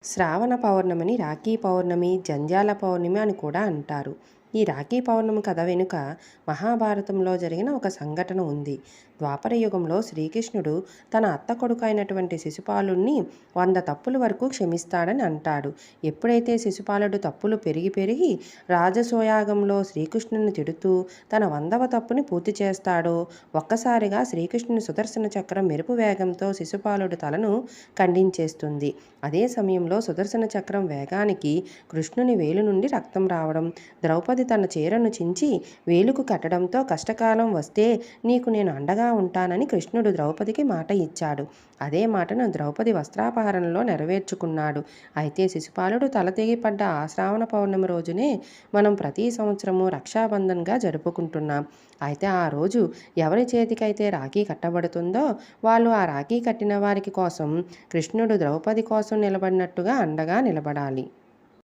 శ్రావణ పౌర్ణమిని రాఖీ పౌర్ణమి, జంధ్యాల పౌర్ణమి అని కూడా అంటారు. ఈ రాఖీ పౌర్ణమి కథ వెనుక మహాభారతంలో జరిగిన ఒక సంఘటన ఉంది. ద్వాపర యుగంలో శ్రీకృష్ణుడు తన అత్త కొడుకు అయినటువంటి శిశుపాలుణ్ణి 100 తప్పుల వరకు క్షమిస్తాడని అంటాడు. ఎప్పుడైతే శిశుపాలుడు తప్పులు పెరిగి పెరిగి రాజసోయాగంలో శ్రీకృష్ణుని తిడుతూ తన 100వ తప్పుని పూర్తి చేస్తాడో, ఒక్కసారిగా శ్రీకృష్ణుని సుదర్శన చక్రం మెరుపు వేగంతో శిశుపాలుడు తలను ఖండించేస్తుంది. అదే సమయంలో సుదర్శన చక్రం వేగానికి కృష్ణుని వేలు నుండి రక్తం రావడం, ద్రౌపది తన చీరను చించి వేలుకు కట్టడంతో కష్టకాలం వస్తే నీకు నేను అండగా ఉంటానని కృష్ణుడు ద్రౌపదికి మాట ఇచ్చాడు. అదే మాటను ద్రౌపది వస్త్రాపహరణలో నెరవేర్చుకున్నాడు. అయితే శిశుపాలుడు తల తెగిపడ్డ ఆ శ్రావణ పౌర్ణమి రోజునే మనం ప్రతి సంవత్సరము రక్షాబంధన్గా జరుపుకుంటున్నాం. అయితే ఆ రోజు ఎవరి చేతికైతే రాఖీ కట్టబడుతుందో వాళ్ళు ఆ రాఖీ కట్టిన వారికి కోసం కృష్ణుడు ద్రౌపది కోసం నిలబడినట్టుగా అండగా నిలబడాలి.